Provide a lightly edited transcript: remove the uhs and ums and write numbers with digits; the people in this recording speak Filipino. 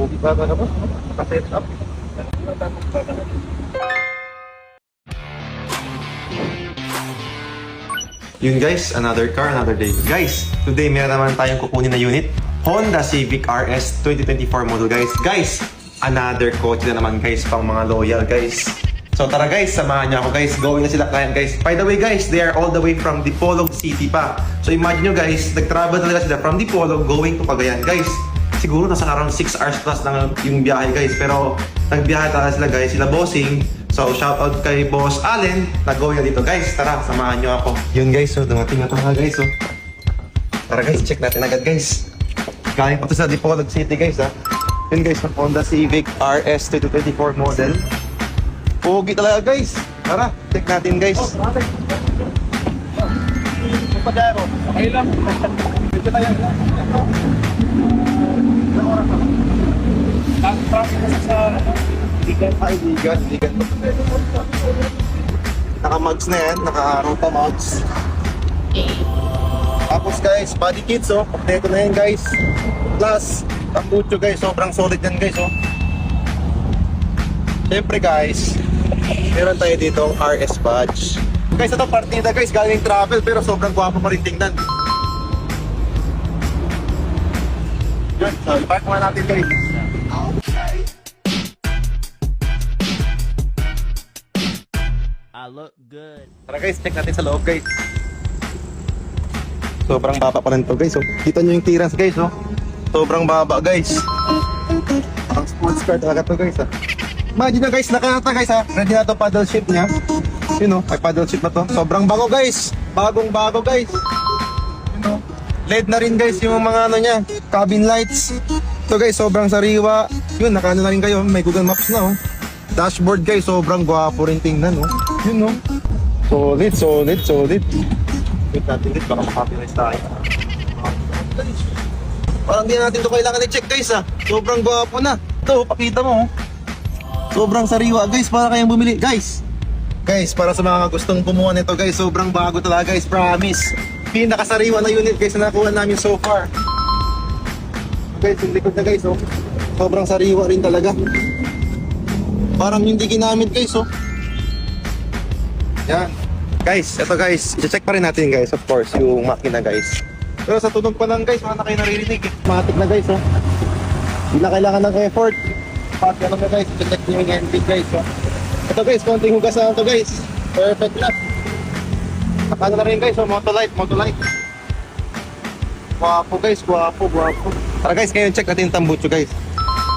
Pogi pa ka boss. Naka-set up. Yun guys, another car, another day. Guys, today meron naman tayong kukunin na unit. Honda Civic RS 2024 model guys. Guys, another kotse na naman guys, pang mga loyal guys. So tara guys, samahan niyo ako guys. Going na sila client guys. By the way guys, they are all the way from Dipolog City pa. So imagine nyo guys, nag-travel talaga sila from Dipolog going to Cagayan guys. Siguro nasa around 6 hours plus lang yung biyahe guys. Pero nagbiyahe talaga sila guys, sila bossing. So shoutout kay Boss Allen, nag-going na dito guys. Tara, samahan nyo ako. Yun guys, so dumating na talaga guys. So. Tara guys, check natin agad guys. Galing pa to sa Dipolog City guys ha. Yun guys, ng Honda Civic RS 2024 model. Pogi talaga guys. Tara, check natin guys. Padero, okay lang. Dito tayo. Traffic kasi sa Ligan. Ay, Ligan. Naka-mugs na yan, naka-Ruta mugs. Tapos guys, body kits oh. Kompleto na yan guys. Plus, tambucho guys, sobrang solid yan guys oh. Siyempre guys, meron tayo dito RS badge. Guys, ito partida guys, galing travel pero sobrang gwapo pa rin tingnan. Yun, so park muna natin guys. I look good. Tara guys, check natin sa loob guys. Sobrang baba pa rin to guys. Oh. Kita nyo yung tiras guys. Oh. Sobrang baba guys. Ang sports car talaga to guys. Ah. Imagine na guys, nakanata guys ha. Ready na to paddle shift niya. Yun o, may paddle shift na to. Sobrang bago guys. Bagong bago guys. Yun o. LED na rin guys yung mga ano niya. Cabin lights. Ito guys, sobrang sariwa. Yun, nakano na rin kayo. May Google Maps na oh. Dashboard guys, sobrang gwapo rin tingnan oh. Yun o. Solid. Wait natin guys, baka makapilize tayo. Parang di natin ito kailangan i-check guys ah. Sobrang gwapo na. Ito, pakita mo oh. Sobrang sariwa guys, para kayong bumili guys. Guys, para sa mga gustong kumuha nito guys, sobrang bago talaga guys, promise. Pinakasariwa na unit guys na nakuha namin so far. Guys, yung likod na guys oh. Sobrang sariwa rin talaga. Parang hindi ginamit guys oh. Yan. Guys, ito guys, i-check pa rin natin guys, of course, yung makina guys. Pero sa tunog pa lang guys, wala na kayo naririnig eh. Matik na guys oh. Hindi na kailangan ng effort. Pag ano na guys, i-check nyo yung engine guys oh. Ito guys, konting hugasan ito guys. Perfect na. Ano na rin guys oh, Motolight. Guwapo guys, guwapo. Tara guys, ngayon check natin yung tambucho guys.